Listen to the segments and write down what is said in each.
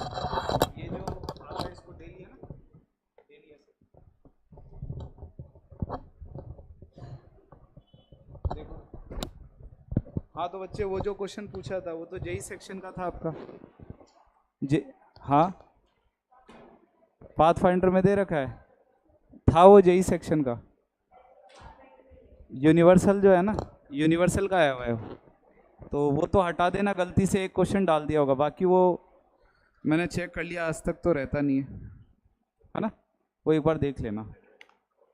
ये जो आता है इसको डेली है ना, डेली ऐसे देखो। हाँ तो बच्चे वो जो क्वेश्चन पूछा था वो तो जेई सेक्शन का था आपका। जे हाँ, पाथ फाइंडर में दे रखा है, था वो जेई सेक्शन का। यूनिवर्सल जो है ना, यूनिवर्सल का आया हुआ है वो। तो वो तो हटा देना, गलती से एक क्वेश्चन डाल दिया होगा, बाकी वो मैंने चेक कर लिया, आज तक तो रहता नहीं है ना। वो एक बार देख लेना,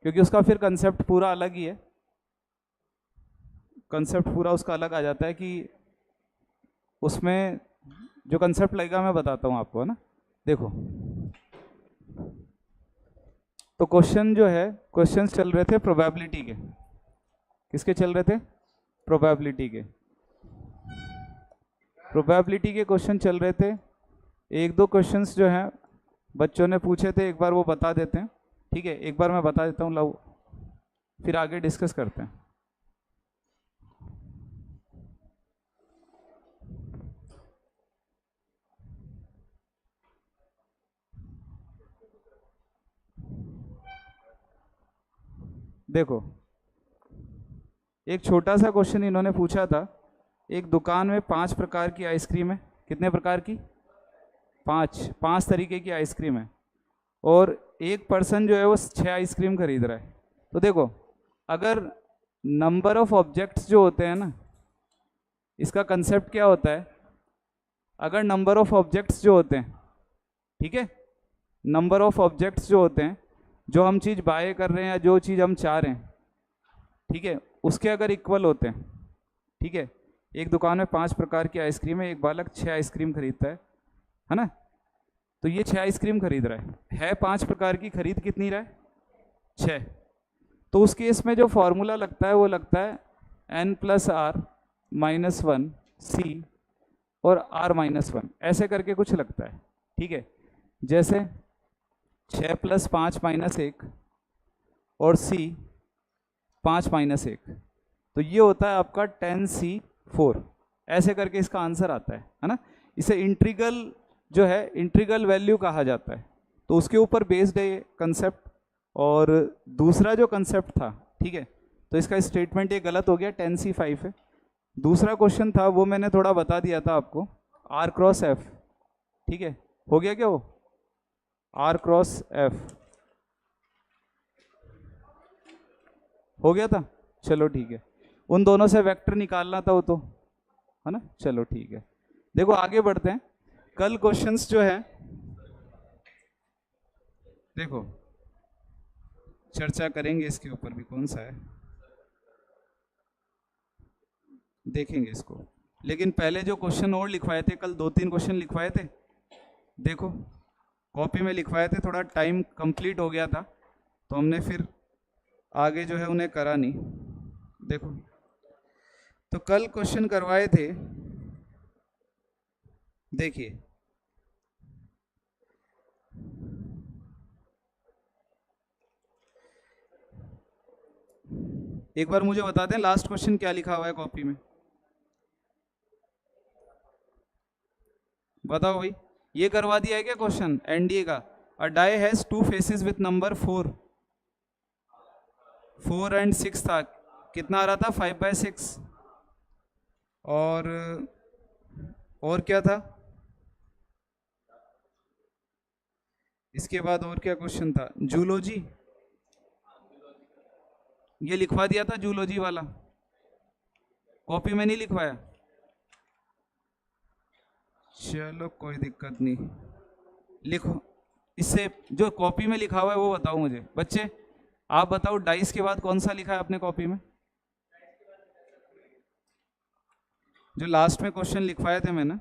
क्योंकि उसका फिर कंसेप्ट पूरा अलग ही है। कंसेप्ट पूरा उसका अलग आ जाता है कि उसमें जो कंसेप्ट लगेगा मैं बताता हूँ आपको, है ना। देखो तो क्वेश्चन जो है, क्वेश्चंस चल रहे थे प्रोबेबिलिटी के। किसके चल रहे थे? प्रोबेबिलिटी के। प्रोबेबिलिटी के क्वेश्चन चल रहे थे। एक दो क्वेश्चंस जो हैं बच्चों ने पूछे थे, एक बार वो बता देते हैं। ठीक है, एक बार मैं बता देता हूँ, लो फिर आगे डिस्कस करते हैं। देखो एक छोटा सा क्वेश्चन इन्होंने पूछा था। एक दुकान में 5 प्रकार की आइसक्रीम है। कितने प्रकार की? 5 तरीके की आइसक्रीम है, और एक पर्सन जो है वो 6 आइसक्रीम खरीद रहा है। तो देखो, अगर नंबर ऑफ ऑब्जेक्ट्स जो होते हैं ना, इसका कंसेप्ट क्या होता है? अगर नंबर ऑफ ऑब्जेक्ट्स जो होते हैं, ठीक है, नंबर ऑफ ऑब्जेक्ट्स जो होते हैं, जो हम चीज़ बाय कर रहे हैं या जो चीज़ हम चाह रहे हैं, ठीक है, उसके अगर इक्वल होते हैं, ठीक है, एक दुकान में 5 प्रकार की आइसक्रीम है, एक बालक 6 आइसक्रीम खरीदता है ना। तो ये 6 आइसक्रीम खरीद रहा है 5 प्रकार की, खरीद कितनी रहा है? 6। तो उस केस में जो फॉर्मूला लगता है वो लगता है n+r-1 c और r-1, ऐसे करके कुछ लगता है। ठीक है, जैसे 6 + 5 - 1 और c 5 - 1, तो ये होता है आपका 10c4। ऐसे करके इसका आंसर आता है ना। इसे इंट्रीगल जो है, इंट्रीगल वैल्यू कहा जाता है। तो उसके ऊपर बेस्ड है ये कंसेप्ट। और दूसरा जो कंसेप्ट था, ठीक है, तो इसका स्टेटमेंट ये गलत हो गया, 10c5 है। दूसरा क्वेश्चन था वो मैंने थोड़ा बता दिया था आपको, r×f। ठीक है, हो गया क्या वो? r×f हो गया था, चलो ठीक है। उन दोनों से वेक्टर निकालना था वो तो, है ना। चलो ठीक है, देखो आगे बढ़ते हैं। कल क्वेश्चंस जो है, देखो चर्चा करेंगे इसके ऊपर भी, कौन सा है देखेंगे इसको। लेकिन पहले जो क्वेश्चन और लिखवाए थे कल, 2-3 क्वेश्चन लिखवाए थे, देखो कॉपी में लिखवाए थे, थोड़ा टाइम कंप्लीट हो गया था तो हमने फिर आगे जो है उन्हें करा नहीं। देखो तो कल क्वेश्चन करवाए थे, देखिए एक बार मुझे बता दें लास्ट क्वेश्चन क्या लिखा हुआ है कॉपी में, बताओ भाई। ये करवा दिया है क्या क्वेश्चन एनडीए का? A die has 2 faces with number 4 and 6 था। कितना आ रहा था? 5/6। और क्या था इसके बाद? और क्या क्वेश्चन था? जूलॉजी, ये लिखवा दिया था जूलॉजी वाला, कॉपी में नहीं लिखवाया। चलो कोई दिक्कत नहीं, लिखो। इससे जो कॉपी में लिखा हुआ है वो बताओ मुझे बच्चे। आप बताओ डाइस के बाद कौन सा लिखा है अपने कॉपी में? जो लास्ट में क्वेश्चन लिखवाए थे मैंने,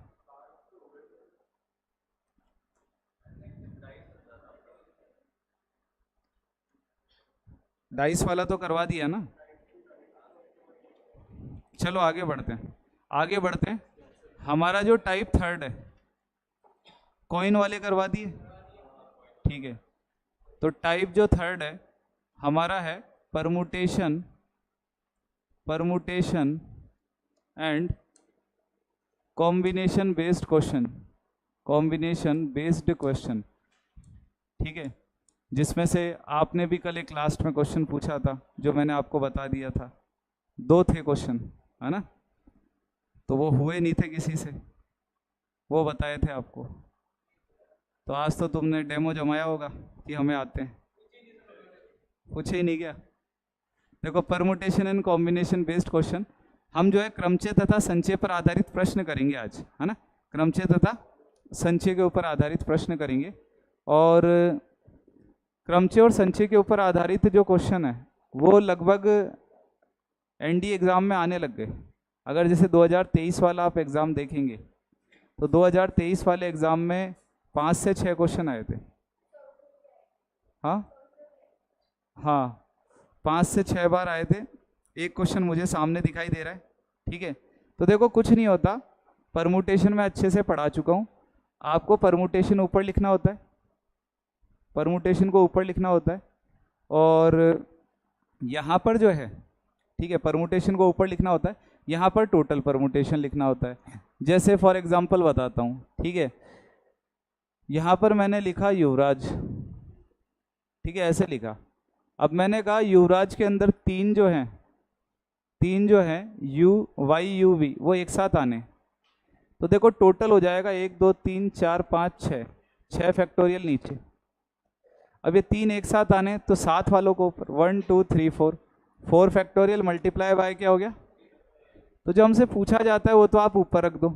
डाइस वाला तो करवा दिया ना। चलो आगे बढ़ते हैं, आगे बढ़ते हैं। हमारा जो टाइप 3 है, कॉइन वाले करवा दिए, ठीक है। तो टाइप जो 3 है हमारा है permutation, permutation and combination based question. Combination based question, ठीक है, जिसमें से आपने भी कल एक लास्ट में क्वेश्चन पूछा था जो मैंने आपको बता दिया था, 2 थे क्वेश्चन, है ना, तो वो हुए नहीं थे किसी से, वो बताए थे आपको। तो आज तो तुमने डेमो जमाया होगा कि हमें आते हैं, पूछे ही नहीं क्या। देखो, permutation and combination based question, हम जो है क्रमचय तथा संचय पर आधारित प्रश्न करेंगे आज, है ना, क्रमचय तथा संचय के ऊपर आधारित प्रश्न करेंगे। और क्रमचय और संचय के ऊपर आधारित जो क्वेश्चन है वो लगभग एनडीए एग्ज़ाम में आने लग गए। अगर जैसे 2023 वाला आप एग्ज़ाम देखेंगे तो 2023 वाले एग्ज़ाम में 5 से 6 क्वेश्चन आए थे। हाँ हाँ, 5 से 6 बार आए थे। एक क्वेश्चन मुझे सामने दिखाई दे रहा है, ठीक है। तो देखो, कुछ नहीं होता, परमुटेशन में अच्छे से पढ़ा चुका हूँ। आपको परमुटेशन ऊपर लिखना होता है, परमुटेशन को ऊपर लिखना होता है, और यहाँ पर जो है, ठीक है, परमुटेशन को ऊपर लिखना होता है, यहाँ पर टोटल परमुटेशन लिखना होता है। जैसे फॉर एग्जांपल बताता हूँ, ठीक है, यहाँ पर मैंने लिखा युवराज, ठीक है, ऐसे लिखा। अब मैंने कहा युवराज के अंदर तीन जो हैं यू वाई यू वी वो एक साथ आने, तो देखो टोटल हो जाएगा 1 2 3 4 5 6 फैक्टोरियल नीचे। अब ये 3 एक साथ आने तो 7 वालों को ऊपर, 1 2 3 4 फैक्टोरियल मल्टीप्लाई बाय क्या हो गया। तो जो हमसे पूछा जाता है वो तो आप ऊपर रख दो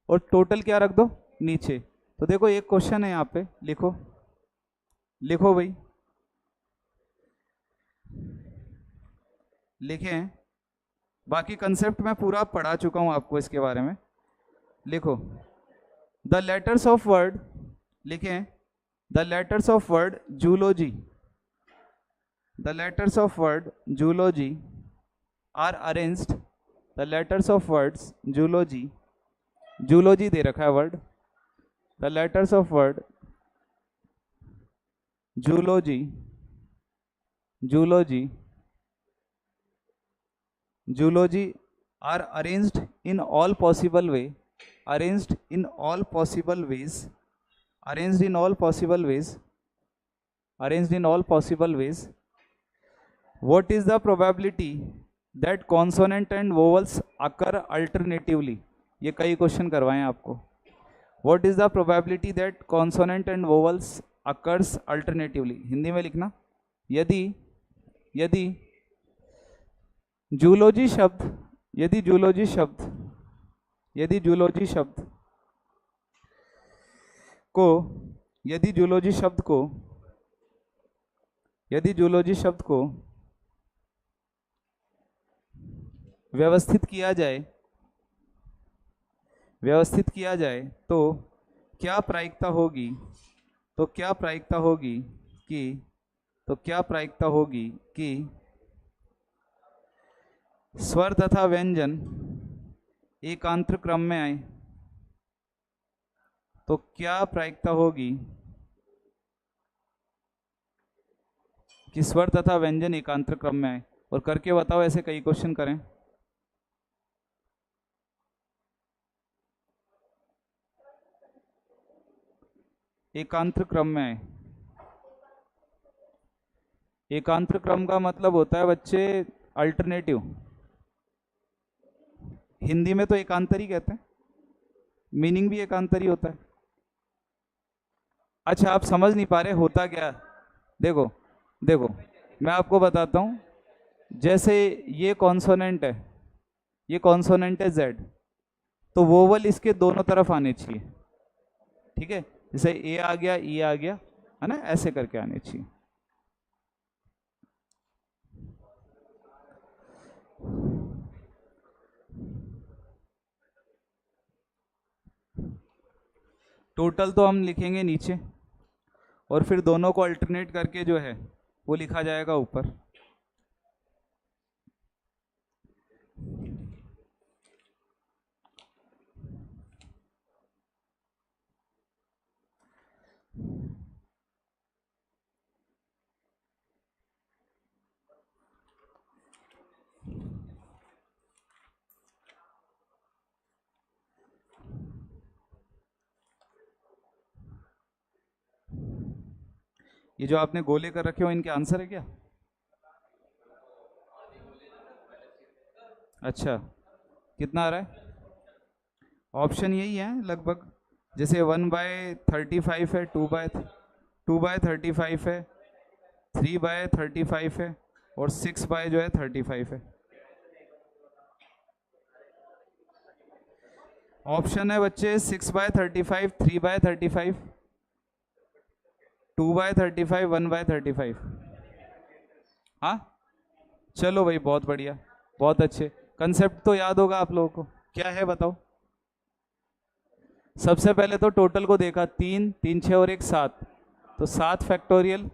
और टोटल क्या रख दो, नीचे। तो देखो एक क्वेश्चन है यहाँ पे, लिखो लिखो भाई, लिखें। बाकी कंसेप्ट मैं पूरा पढ़ा चुका हूँ आपको इसके बारे में। लिखो, द लेटर्स ऑफ वर्ड, लिखें, the letters of word zoology, the letters of word zoology are arranged, the letters of words zoology, zoology दे रखा है word, the letters of word zoology, zoology, zoology are arranged in all possible way, arranged in all possible ways, arranged in all possible ways, arranged in all possible ways. What is the probability that consonant and vowels occur alternatively? ये कई question करवाएं आपको। What is the probability that consonant and vowels occurs alternatively? Hindi में लिखना, यदि यदि zoology शब्द, यदि जूलॉजी शब्द, यदि जूलॉजी शब्द को, यदि जूलॉजी शब्द को, यदि जूलॉजी शब्द को व्यवस्थित किया जाए, व्यवस्थित किया जाए तो क्या प्रायिकता होगी, तो क्या प्रायिकता होगी कि, तो क्या प्रायिकता होगी कि स्वर तथा व्यंजन एकांतर क्रम में आए, तो क्या प्रायिकता होगी कि स्वर तथा व्यंजन एकांतर क्रम में आए। और करके बताओ, ऐसे कई क्वेश्चन करें। एकांतर क्रम में आए, एकांतर क्रम का मतलब होता है बच्चे अल्टरनेटिव, हिंदी में तो एकांतर ही कहते हैं, मीनिंग भी एकांतर ही होता है। अच्छा, आप समझ नहीं पा रहे होता क्या। देखो देखो, मैं आपको बताता हूँ, जैसे ये कॉन्सोनेंट है, ये कॉन्सोनेंट है जेड, तो वोवल इसके दोनों तरफ आने चाहिए, ठीक है, जैसे ए आ गया, ई आ गया, है ना, ऐसे करके आने चाहिए। टोटल तो हम लिखेंगे नीचे और फिर दोनों को अल्टरनेट करके जो है वो लिखा जाएगा ऊपर। ये जो आपने गोले कर रखे हो इनके आंसर है क्या? अच्छा, कितना आ रहा है? ऑप्शन यही है लगभग, जैसे 1/35 है, 2/35 है, 3/35 है, और 6 बाय जो है 35 है। ऑप्शन है बच्चे 6/35, 3/35, 2/35, 1/35। हाँ, चलो भाई, बहुत बढ़िया, बहुत अच्छे। कंसेप्ट तो याद होगा आप लोगों को, क्या है बताओ। सबसे पहले तो टोटल को देखा, 3 3 6 और 1 7, तो 7 फैक्टोरियल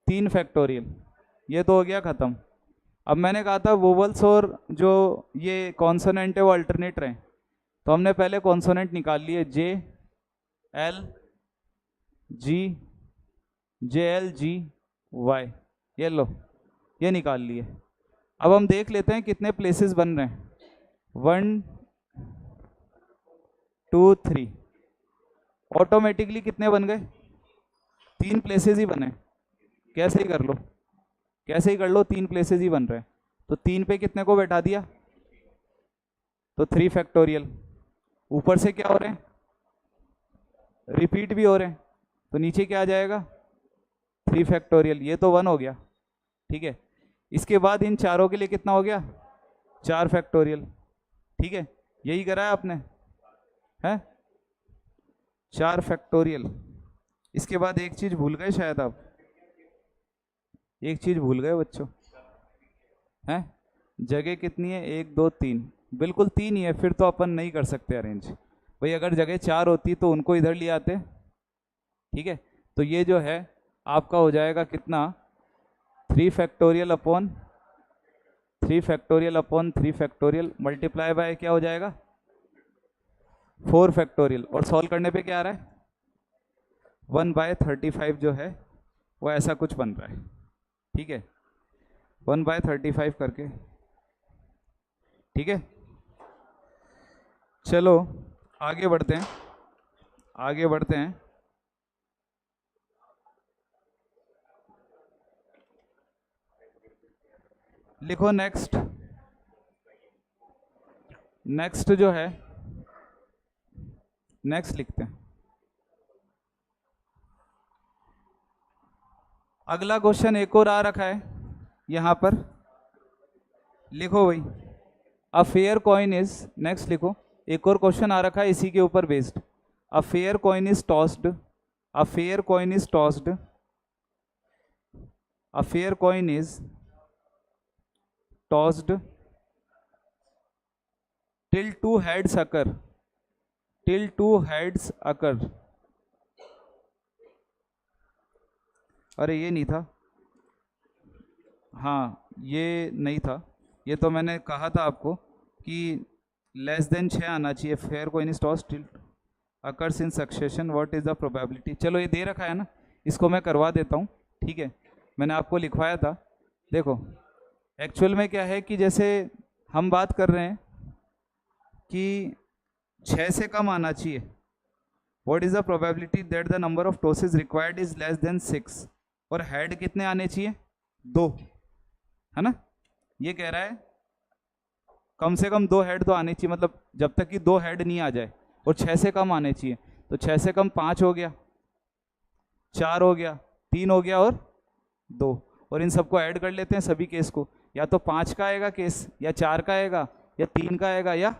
3 फैक्टोरियल, ये तो हो गया ख़त्म। अब मैंने कहा था वोवल्स और जो ये कॉन्सोनेंट है वो अल्टरनेट रहे, तो हमने पहले कॉन्सोनेंट निकाल लिए, J L G, J L G Y, ये लो, ये निकाल लिए। अब हम देख लेते हैं कितने प्लेसेस बन रहे हैं। 1 2 3, ऑटोमेटिकली कितने बन गए? 3 प्लेसेस ही बने, कैसे ही कर लो, कैसे ही कर लो, 3 प्लेसेस ही बन रहे हैं। तो 3 पे कितने को बैठा दिया? तो 3 फैक्टोरियल। ऊपर से क्या हो रहे हैं? रिपीट भी हो रहे हैं, तो नीचे क्या आ जाएगा? 3 फैक्टोरियल, ये तो 1 हो गया, ठीक है। इसके बाद इन चारों के लिए कितना हो गया? 4 फैक्टोरियल, ठीक है, यही करा है आपने, है 4 फैक्टोरियल। इसके बाद एक चीज भूल गए शायद आप, एक चीज भूल गए बच्चों, हैं? जगह कितनी है? 1 2 3, बिल्कुल 3 ही है, फिर तो अपन नहीं कर सकते अरेंज भाई। अगर जगह 4 होती तो उनको इधर ले आते, ठीक है। तो ये जो है आपका हो जाएगा कितना? 3 factorial upon 3 factorial upon 3 factorial multiply by क्या हो जाएगा? 4 फैक्टोरियल। और सॉल्व करने पे क्या आ रहा है? 1/35 जो है वो ऐसा कुछ बन रहा है, ठीक है, 1/35 करके, ठीक है। चलो आगे बढ़ते हैं, आगे बढ़ते हैं। लिखो नेक्स्ट, नेक्स्ट जो है, नेक्स्ट लिखते हैं। अगला क्वेश्चन एक और आ रखा है यहां पर, लिखो भाई, a fair coin is, next लिखो, एक और क्वेश्चन आ रखा है इसी के ऊपर based. A fair coin is tossed, a fair coin is tossed, a fair coin is tossed till 2 heads occur, till 2 heads occur। अरे ये नहीं था, हाँ ये नहीं था, ये तो मैंने कहा था आपको कि लेस देन 6 आना चाहिए। Fair coin is toss till occurs in succession, what is the probability. चलो ये दे रखा है ना, इसको मैं करवा देता हूँ, ठीक है, मैंने आपको लिखवाया था। देखो एक्चुअल में क्या है कि जैसे हम बात कर रहे हैं कि 6 से कम आना चाहिए, what is the probability that the number of tosses required is less than 6, और हेड कितने आने चाहिए? 2, है ना। ये कह रहा है कम से कम 2 हेड तो आने चाहिए, मतलब जब तक कि 2 हेड नहीं आ जाए, और 6 से कम आने चाहिए। तो 6 से कम 5 हो गया, 4 हो गया, 3 हो गया, और 2, और इन सबको ऐड कर लेते हैं सभी केस को, या तो 5 का आएगा केस, या 4 का आएगा, या 3 का आएगा, या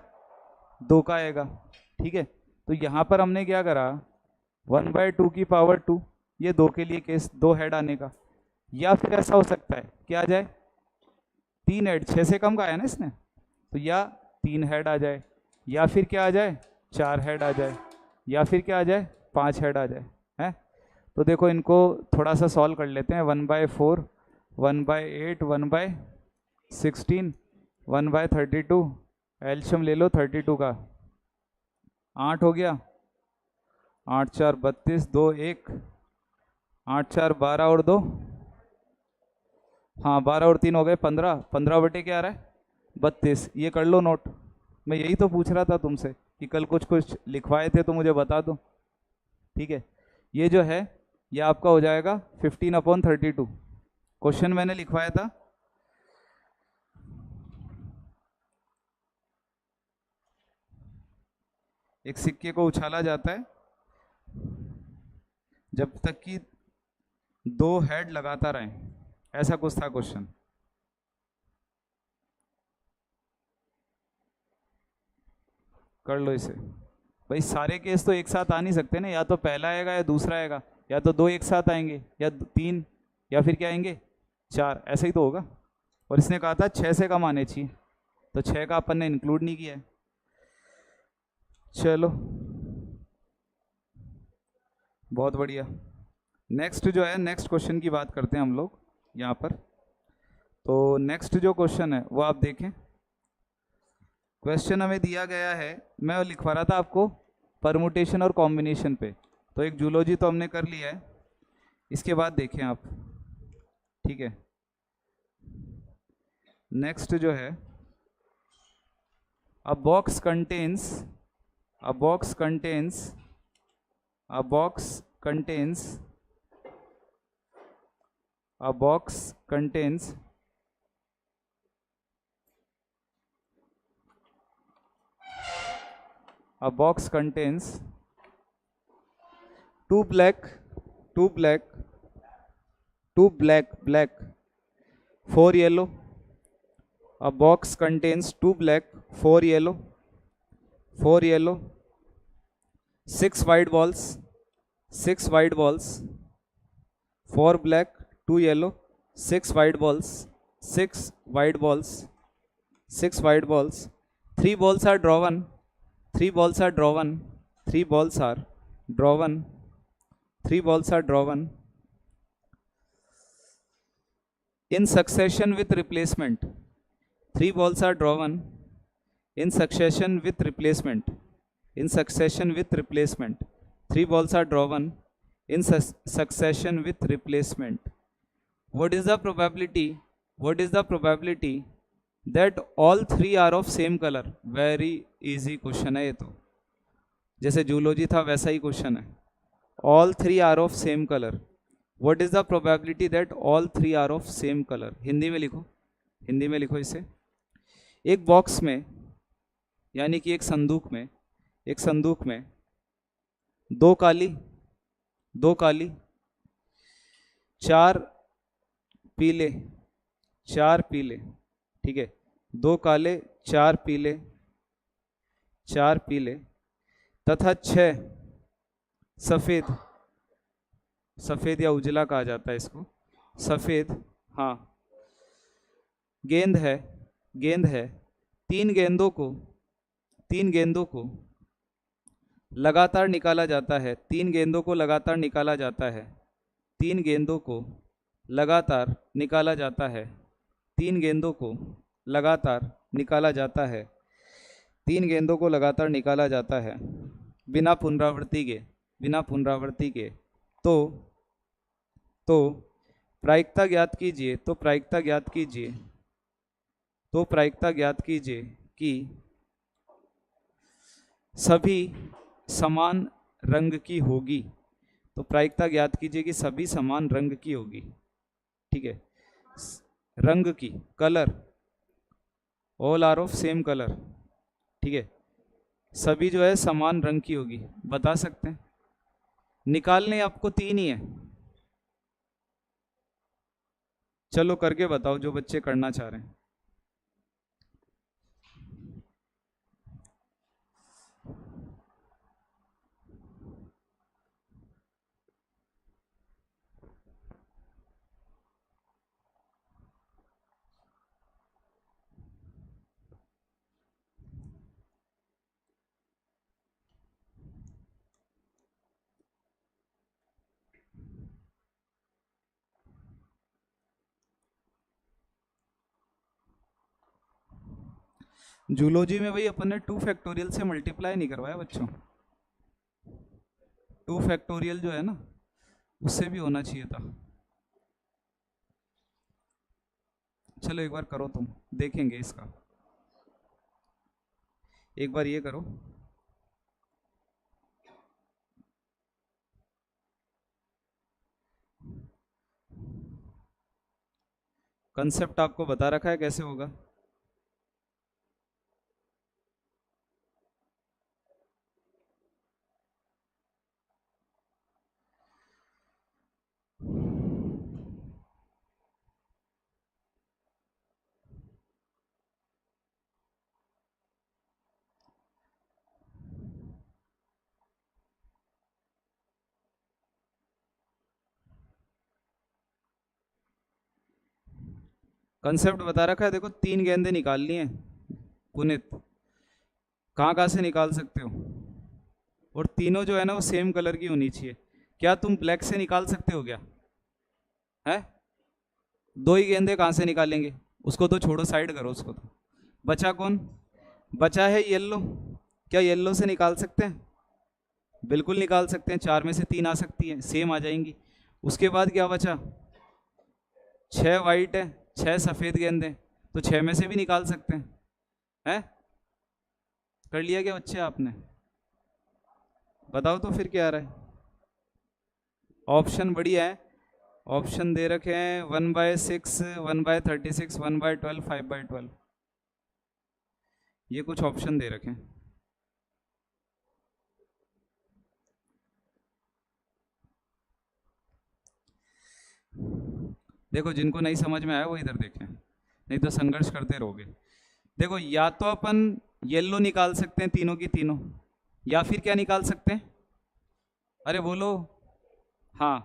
2 का आएगा, ठीक है। तो यहाँ पर हमने क्या करा, 1/2 की पावर 2, ये 2 के लिए केस, 2 हेड आने का। या फिर ऐसा हो सकता है क्या आ जाए, 3 हेड, 6 से कम का आया ना इसने, तो या 3 हेड आ जाए, या फिर क्या आ जाए, 4 हेड आ जाए, या फिर क्या आ जाए, 5 हेड आ जाए, है। तो देखो इनको थोड़ा सा सॉल्व कर लेते हैं। 1/4, 1/8, 1/16, 1/32, एल्शियम ले लो 32 का, 8 हो गया, 8 4 32, 2 1, 8 4 12 और 2, हाँ 12 और 3 हो गए 15, 15 बटे क्या आ रहा है, 32। ये कर लो नोट, मैं यही तो पूछ रहा था तुमसे कि कल कुछ कुछ लिखवाए थे तो मुझे बता दो, ठीक है। ये जो है ये आपका हो जाएगा 15/32। क्वेश्चन मैंने लिखवाया था, एक सिक्के को उछाला जाता है जब तक कि 2 हेड लगातार आए, ऐसा कुछ था क्वेश्चन। कर लो इसे भाई, सारे केस तो एक साथ आ नहीं सकते ना, या तो पहला आएगा या दूसरा आएगा, या तो 2 एक साथ आएंगे या 3, या फिर क्या आएंगे 4, ऐसा ही तो होगा। और इसने कहा था 6 से कम आने चाहिए, तो 6 का अपन ने इंक्लूड नहीं किया है। चलो बहुत बढ़िया। नेक्स्ट जो है, नेक्स्ट क्वेश्चन की बात करते हैं हम लोग यहाँ पर। तो नेक्स्ट जो क्वेश्चन है वो आप देखें। क्वेश्चन हमें दिया गया है, मैं लिखवा रहा था आपको परमुटेशन और कॉम्बिनेशन पे, तो एक जूलॉजी तो हमने कर लिया है, इसके बाद देखें आप, ठीक है। नेक्स्ट जो है, अ box contains a box contains a box contains a box contains a box contains two black two black two black 4 yellow. A box contains 2 black 4 yellow 6 white balls 6 white balls 4 black 2 yellow 6 white balls 6 white balls 6 white balls 3 balls are drawn 3 balls are drawn 3 balls are drawn 3 balls are drawn in succession with replacement. 3 balls are drawn in succession with replacement. In succession with replacement. 3 balls are drawn in succession with replacement. What is the probability? What is the probability that all 3 are of same color? Very easy question है ये तो, जैसे zoology था वैसा ही question है। All 3 are of same color. What is the probability that all 3 are of same color? Hindi में लिखो, हिंदी में लिखो इसे। एक बॉक्स में, यानी कि एक संदूक में, एक संदूक में 2 काली 2 काली 4 पीले 4 पीले, ठीक है, 2 काले 4 पीले 4 पीले तथा 6 सफेद, सफेद या उजला कहा जाता है इसको, सफेद, हाँ, गेंद है, गेंद है। 3 गेंदों को 3 गेंदों को लगातार निकाला जाता है, 3 गेंदों को लगातार निकाला जाता है, 3 गेंदों को लगातार निकाला जाता है, 3 गेंदों को लगातार निकाला जाता है, 3 गेंदों को लगातार निकाला जाता है बिना पुनरावृत्ति के, बिना पुनरावृत्ति के। तो प्रायिकता ज्ञात कीजिए, तो प्रायिकता ज्ञात कीजिए, तो प्रायिकता ज्ञात कीजिए कि सभी समान रंग की होगी। तो प्रायिकता ज्ञात कीजिए कि सभी समान रंग की होगी, ठीक है, रंग की, colour, all are of same colour, ठीक है, सभी जो है समान रंग की होगी। बता सकते हैं, निकालने आपको 3 ही है, चलो करके बताओ जो बच्चे करना चाह रहे हैं। जूलॉजी में भाई अपन ने 2 फैक्टोरियल से मल्टीप्लाई नहीं करवाया बच्चों, 2 फैक्टोरियल जो है ना उससे भी होना चाहिए था। चलो एक बार करो, तुम देखेंगे इसका, एक बार ये करो। कंसेप्ट आपको बता रखा है कैसे होगा। कंसेप्ट बता रखा है, देखो 3 गेंदें निकालनी है पुनित, कहाँ कहाँ से निकाल सकते हो, और तीनों जो है ना वो सेम कलर की होनी चाहिए। क्या तुम ब्लैक से निकाल सकते हो क्या? है 2 ही गेंदे कहाँ से निकालेंगे? उसको तो छोड़ो, साइड करो उसको। तो बचा कौन? बचा है येलो। क्या येलो से निकाल सकते हैं? बिल्कुल निकाल सकते हैं, 4 में से 3 आ सकती है, सेम आ जाएंगी। उसके बाद क्या बचा? 6 वाइट है, 6 सफ़ेद गेंदे, तो 6 में से भी निकाल सकते हैं। है कर लिया क्या बच्चे आपने? बताओ तो फिर क्या आ रहा है? ऑप्शन बढ़िया है, ऑप्शन दे रखे हैं 1/6, 1/36, 1/12, 5/12, ये कुछ ऑप्शन दे रखे हैं। देखो जिनको नहीं समझ में आया वो इधर देखें, नहीं तो संघर्ष करते रहोगे। देखो या तो अपन येलो निकाल सकते हैं तीनों की तीनों, या फिर क्या निकाल सकते हैं? अरे बोलो। हाँ,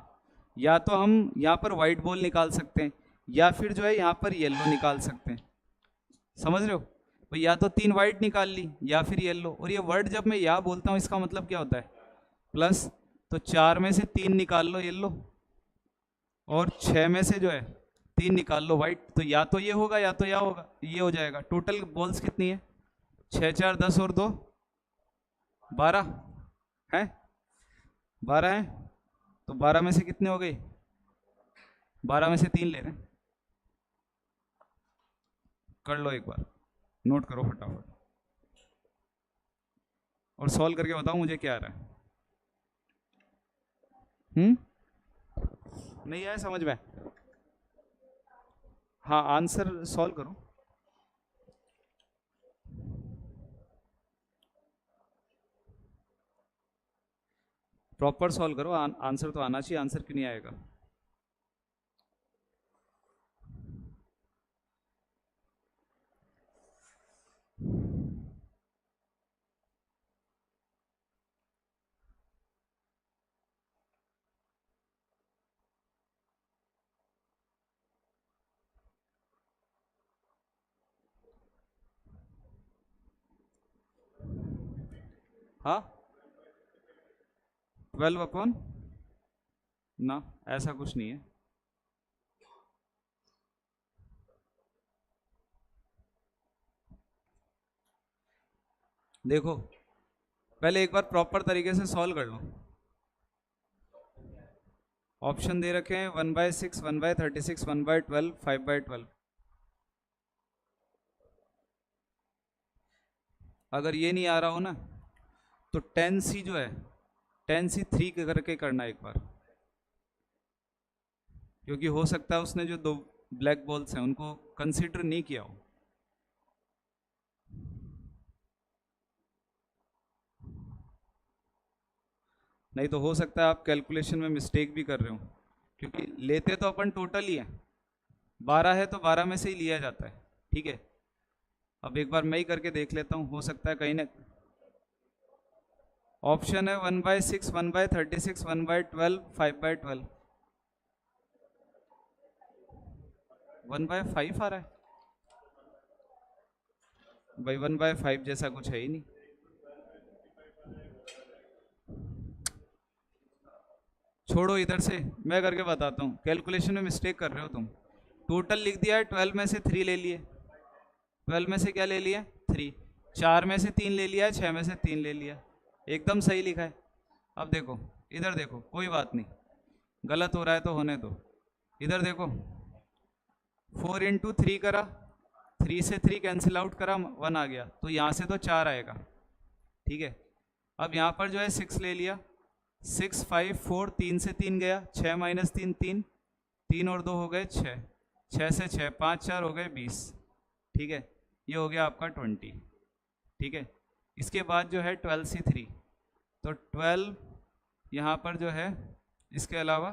या तो हम यहाँ पर वाइट बॉल निकाल सकते हैं, या फिर जो है यहाँ पर येलो निकाल सकते हैं। समझ रहे हो? तो या तो 3 वाइट निकाल ली या फिर येलो। और ये वर्ड जब मैं या बोलता हूँ इसका मतलब क्या होता है? प्लस। तो 4 में से 3 निकाल लो येलो, और 6 में से जो है 3 निकाल लो वाइट। तो या तो ये होगा या तो या होगा, ये हो जाएगा। टोटल बॉल्स कितनी है? 6 4 10 और 2 12 है, 12 है। तो 12 में से कितने हो गए? 12 में से 3 ले रहे हैं। कर लो एक बार, नोट करो फटाफट, और सॉल्व करके बताओ मुझे क्या आ रहा है। नहीं आया समझ में? हाँ, आंसर सॉल्व करो। प्रॉपर सॉल्व करो, आंसर तो आना चाहिए, आंसर क्यों नहीं आएगा? हाँ, 12 ना, ऐसा कुछ नहीं है। देखो पहले एक बार प्रॉपर तरीके से सॉल्व कर लो। ऑप्शन दे रखे हैं 1/6, 1/36, 1/12, 5/12। अगर ये नहीं आ रहा हो ना तो 10C जो है 10C 3 करके करना एक बार, क्योंकि हो सकता है उसने जो 2 ब्लैक बॉल्स हैं उनको कंसीडर नहीं किया हो। नहीं तो हो सकता है आप कैलकुलेशन में मिस्टेक भी कर रहे हो, क्योंकि लेते तो अपन टोटल ही है। 12 है तो 12 में से ही लिया जाता है। ठीक है, अब एक बार मैं ही करके देख लेता हूँ, हो सकता है कहीं ना। ऑप्शन है 1/6, 1/36, 1/12, 5/12। 1/5 आ रहा है भाई, 1/5 जैसा कुछ है ही नहीं। छोड़ो इधर से, मैं करके बताता हूँ, कैलकुलेशन में मिस्टेक कर रहे हो तुम। टोटल लिख दिया है, 12 में से 3 ले लिए, 12 में से क्या ले लिया? 3। 4 में से 3 ले लिया है, 6 में से 3 ले लिया, एकदम सही लिखा है। अब देखो इधर देखो, कोई बात नहीं, गलत हो रहा है तो होने दो। इधर देखो 4 × 3 करा, 3 से 3 कैंसिल आउट करा, 1 आ गया, तो यहाँ से तो 4 आएगा। ठीक है, अब यहाँ पर जो है 6 ले लिया, 6 5 4, 3 से 3 गया, 6 - 3 3, 3 और 2 हो गए 6, 6 से 6, 5 4 हो गए 20, ठीक है, ये हो गया आपका 20, ठीक है। इसके बाद जो है 12C3, तो 12 यहाँ पर जो है, इसके अलावा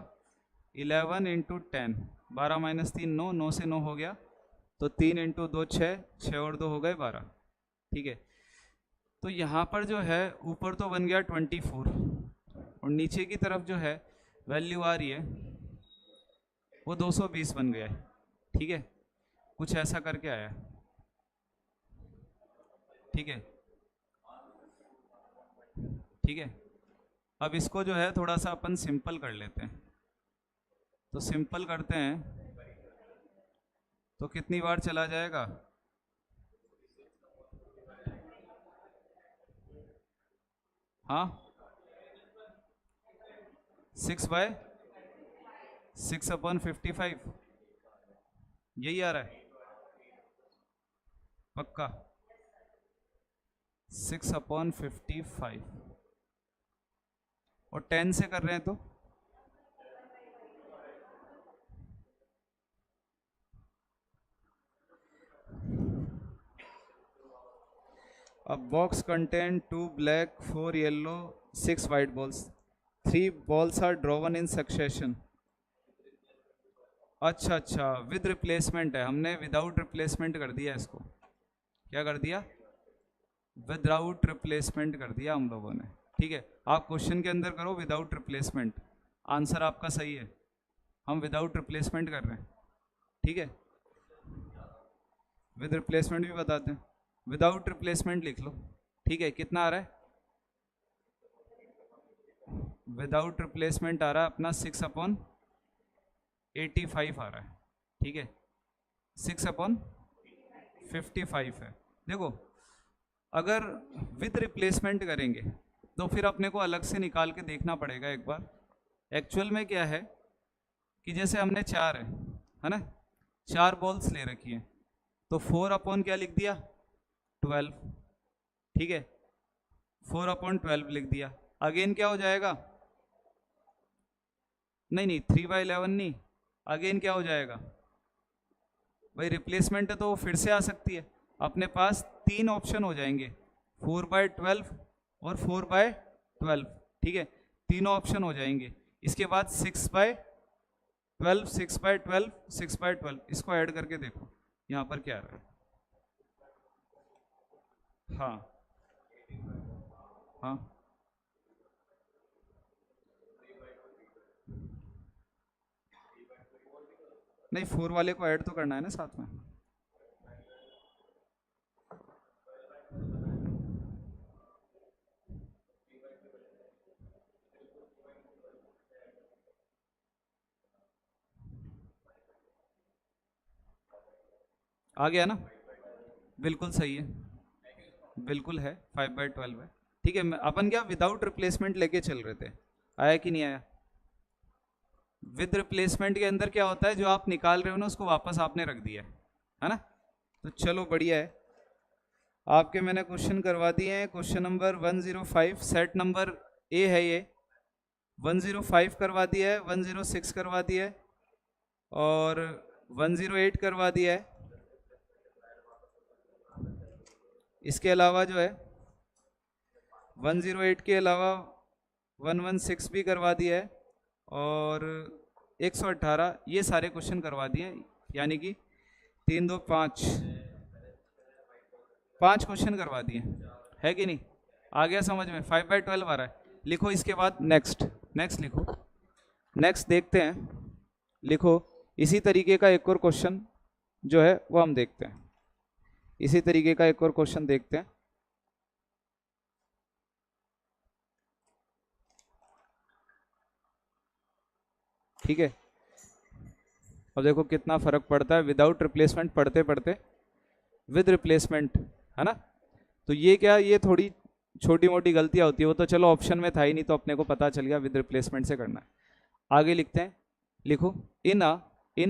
11 इंटू 10, 12 माइनस 3 9, 9 से 9 हो गया, तो 3 इंटू 2 6, 6 और 2 हो गए 12, ठीक है। तो यहाँ पर जो है ऊपर तो बन गया 24 और नीचे की तरफ जो है वैल्यू आ रही है वो 220 बन गया है, ठीक है, कुछ ऐसा करके आया, ठीक है, ठीक है। अब इसको जो है थोड़ा सा अपन सिंपल कर लेते हैं, तो सिंपल करते हैं तो कितनी बार चला जाएगा, हाँ 6/6/55, यही आ रहा है पक्का, 6/55, और 10 से कर रहे हैं तो A box contain 2 black, 4 yellow, 6 white balls. 3 balls are drawn in succession. अच्छा अच्छा, विद रिप्लेसमेंट है, हमने विदाउट रिप्लेसमेंट कर दिया इसको, क्या कर दिया, विदाउट रिप्लेसमेंट कर दिया हम लोगों ने, ठीक है। आप क्वेश्चन के अंदर करो विदाउट रिप्लेसमेंट, आंसर आपका सही है, हम विदाउट रिप्लेसमेंट कर रहे हैं, ठीक है। विद रिप्लेसमेंट भी बताते हैं, विदाउट रिप्लेसमेंट लिख लो, ठीक है। कितना आ रहा है, विदाउट रिप्लेसमेंट आ रहा है अपना 6/85 आ रहा है, ठीक है, 6/55 है। देखो अगर विद रिप्लेसमेंट करेंगे तो फिर अपने को अलग से निकाल के देखना पड़ेगा एक बार, एक्चुअल में क्या है कि जैसे हमने 4 है ना, 4 बॉल्स ले रखी है, तो 4 क्या लिख दिया, 12, ठीक है, 4/12 लिख दिया। अगेन क्या हो जाएगा, नहीं 3/11 नहीं, अगेन क्या हो जाएगा भाई, रिप्लेसमेंट है तो वो फिर से आ सकती है, अपने पास 3 ऑप्शन हो जाएंगे, 4/12 और 4/12, ठीक है, तीनों ऑप्शन हो जाएंगे। इसके बाद 6/12, 6/12, 6/12, इसको ऐड करके देखो यहाँ पर क्या आ रहा है, हाँ हाँ नहीं, 4 वाले को ऐड तो करना है ना साथ में, आ गया ना, बिल्कुल सही है, बिल्कुल है, 5/12 है, ठीक है। अपन क्या विदाउट रिप्लेसमेंट लेके चल रहे थे, आया कि नहीं आया। विद रिप्लेसमेंट के अंदर क्या होता है, जो आप निकाल रहे हो ना उसको वापस आपने रख दिया है ना, तो चलो बढ़िया है। आपके मैंने क्वेश्चन करवा दिए हैं, question number 105, set number A है ये, 105 करवा दिया है, 106 करवा दिया है और 108 करवा दिया है। इसके अलावा जो है 108 के अलावा 116 भी करवा दिया है और 118, ये सारे क्वेश्चन करवा दिए, यानी कि 3 2 5, 5 क्वेश्चन करवा दिए, है कि नहीं, आ गया समझ में, 5/12 आ रहा है। लिखो इसके बाद नेक्स्ट, नेक्स्ट लिखो, नेक्स्ट देखते हैं, लिखो इसी तरीके का एक और क्वेश्चन जो है वो हम देखते हैं, इसी तरीके का एक और क्वेश्चन देखते हैं, ठीक है। अब देखो कितना फर्क पड़ता है विदाउट रिप्लेसमेंट पढ़ते पढ़ते विद रिप्लेसमेंट, है ना। तो ये क्या, ये थोड़ी छोटी मोटी गलतियां होती है, वो तो चलो ऑप्शन में था ही नहीं तो अपने को पता चल गया विद रिप्लेसमेंट से करना है। आगे लिखते हैं, लिखो in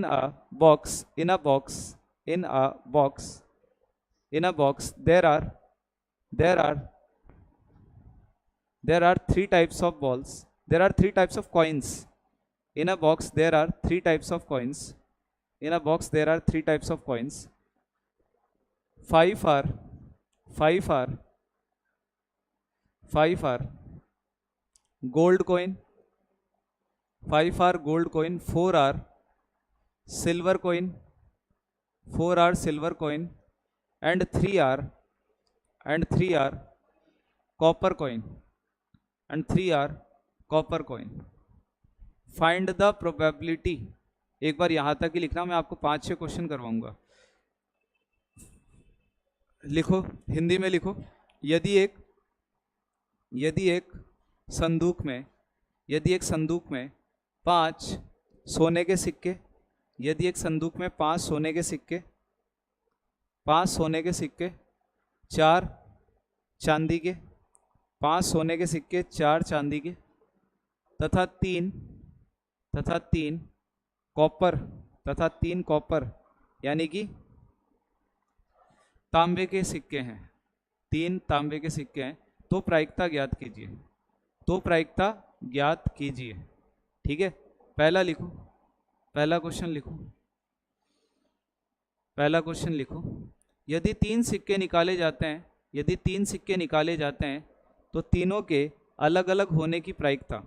a box, in a box, in a box, in a box there are 3 types of balls, there are 3 types of coins, in a box there are 3 types of coins, In a box there are three types of coins. Five are five are five are gold coin. Five are gold coin. Four are silver coin. Four are silver coin, and three are copper coin, and three are copper coin. Find the probability. एक बार यहां तक ही लिखना, मैं आपको 5-6 question करवाऊंगा. लिखो, हिंदी में लिखो. यदि एक संदूक में 5 सोने के सिक्के, यदि एक संदूक में 5 सोने के सिक्के, 4 चांदी के, 5 सोने के सिक्के, 4 चांदी के, तथा तीन कॉपर यानी कि तांबे के सिक्के हैं, 3 तांबे के सिक्के हैं, तो प्रायिकता ज्ञात कीजिए. ठीक है, पहला क्वेश्चन लिखो. यदि 3 सिक्के निकाले जाते हैं तो तीनों के अलग अलग होने की प्रायिकता.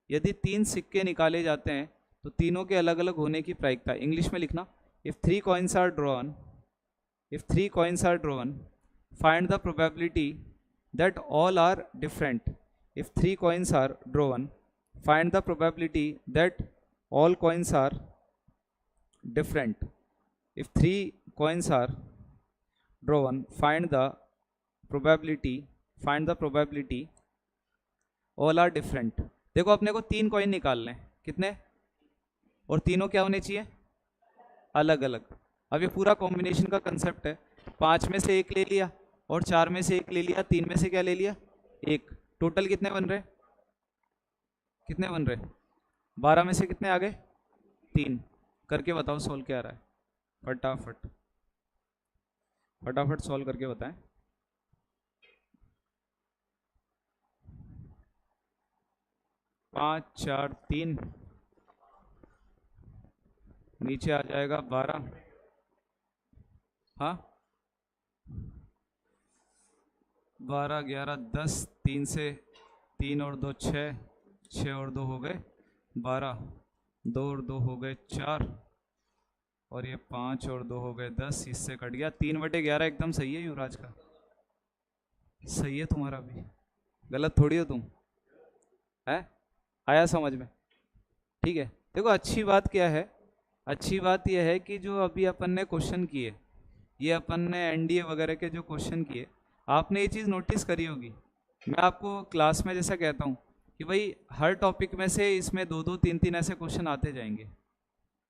यदि 3 सिक्के निकाले जाते हैं तो तीनों के अलग अलग होने की प्रायिकता. इंग्लिश में लिखना. If 3 coins are drawn, find the probability that all are different. If 3 coins are drawn, find the probability that all coins are different. If 3 coins are drawn, find the probability all are different. देखो, अपने को 3 coin निकालने हैं. कितने? और तीनों क्या होने चाहिए? अलग अलग. अब ये पूरा कॉम्बिनेशन का कंसेप्ट है. 5 में से 1 ले लिया, और 4 में से 1 ले लिया, 3 में से क्या ले लिया? 1. टोटल कितने बन रहे? 12 में से कितने आ गए? 3. करके बताओ सॉल्व क्या आ रहा है. फटाफट सॉल्व करके बताएं. पाँच, 4, 3, नीचे आ जाएगा 12. हाँ, 12, 11, 10, 3 से 3 और 2 6, 6 और 2 हो गए 12, 2 और 2 हो गए 4, और ये 5 और 2 हो गए 10, इससे कट गया 3/11. एकदम सही है युवराज का. सही है तुम्हारा भी, गलत थोड़ी हो तुम. है, आया समझ में? ठीक है. देखो, अच्छी बात क्या है? अच्छी बात यह है कि जो अभी अपन ने क्वेश्चन किए, ये अपन ने एनडीए वगैरह के जो क्वेश्चन किए, आपने ये चीज़ नोटिस करी होगी. मैं आपको क्लास में जैसा कहता हूँ कि भाई हर टॉपिक में से इसमें 2-2, 3-3 ऐसे क्वेश्चन आते जाएंगे.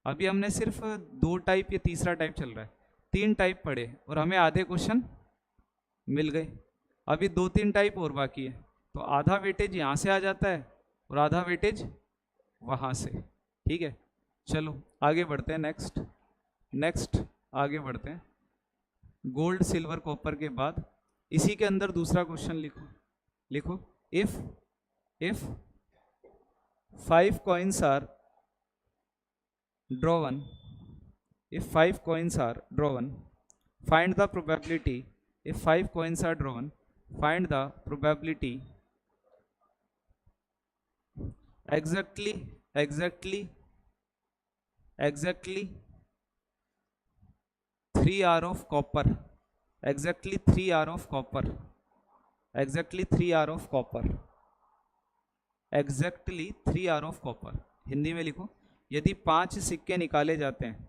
अभी हमने सिर्फ 2 टाइप, या तीसरा टाइप चल रहा है, 3 टाइप पढ़े और हमें आधे क्वेश्चन मिल गए. अभी 2-3 टाइप और बाकी है. तो आधा वेटेज यहाँ से आ जाता है और आधा वेटेज वहाँ से. ठीक है, चलो आगे बढ़ते हैं. नेक्स्ट आगे बढ़ते हैं. गोल्ड, सिल्वर, कॉपर के बाद इसी के अंदर दूसरा क्वेश्चन लिखो. If 5 coins are drawn, find the probability. If 5 coins are drawn, find the probability exactly 3 r of copper. Exactly 3 r of copper. Exactly 3 r of copper. Exactly 3 r of copper. Hindi में लिखो. यदि 5 सिक्के निकाले जाते हैं,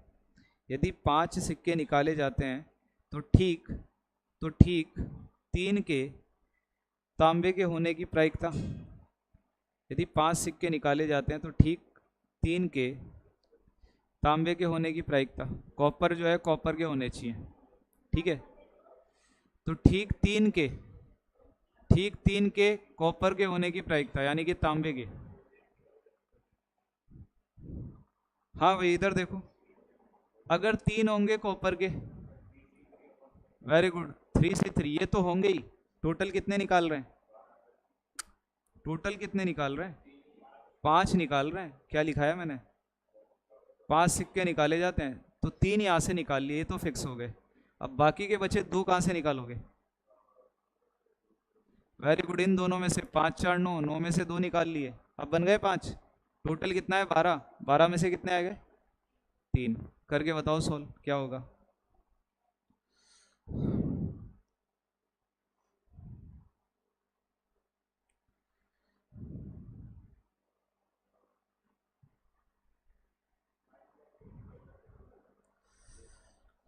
तो ठीक 3 के तांबे के होने की प्रायिकता. यदि 5 सिक्के निकाले जाते हैं तो ठीक 3 के तांबे के होने की प्रायिकता. कॉपर जो है कॉपर के होने चाहिए. ठीक है, तो ठीक 3 के कॉपर के होने की प्रायिकता, यानी कि तांबे के. हाँ भाई, इधर देखो. अगर 3 होंगे कॉपर के, वेरी गुड, 3 से 3, ये तो होंगे ही. टोटल कितने निकाल रहे हैं? 5 निकाल रहे हैं. क्या लिखा है मैंने? 5 सिक्के निकाले जाते हैं, तो 3 यहाँ से निकाल लिए, ये तो फिक्स हो गए। अब बाकी के बचे 2 कहाँ से निकालोगे? वेरी गुड, इन दोनों में से 5 4 9, 9 में से 2 निकाल लिए, अब बन गए 5। टोटल कितना है? 12। 12 में से कितने आ गए? 3। करके बताओ सोल्व क्या होगा।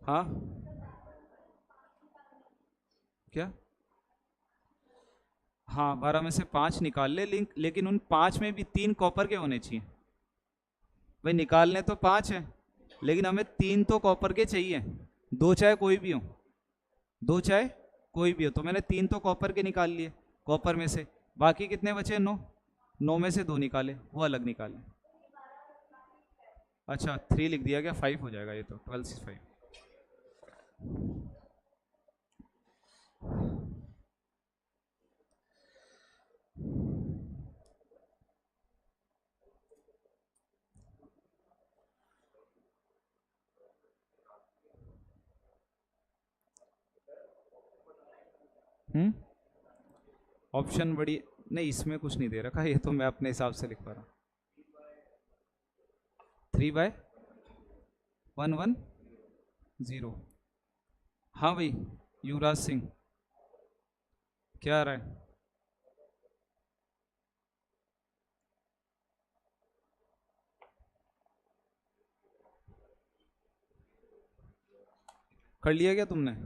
हाँ क्या? हाँ 12 में से 5 निकाल ले, लेकिन उन 5 में भी 3 कॉपर के होने चाहिए। भाई निकालने तो 5 है, लेकिन हमें 3 तो कॉपर के चाहिए, 2 चाहे कोई भी हो, 2 चाहे कोई भी हो। तो मैंने 3 तो कॉपर के निकाल लिए कॉपर में से, बाकी कितने बचे? 9। 9 में से 2 निकाले, वो अलग निकाले। अच्छा 3 लिख दिया क्या? 5 हो जाएगा ये तो, 12 से 5। ऑप्शन बड़ी नहीं, इसमें कुछ नहीं दे रखा, ये तो मैं अपने हिसाब से लिख पा रहा हूँ। 3/110। हाँ भाई युवराज सिंह, क्या आ रहा है? कर लिया क्या तुमने?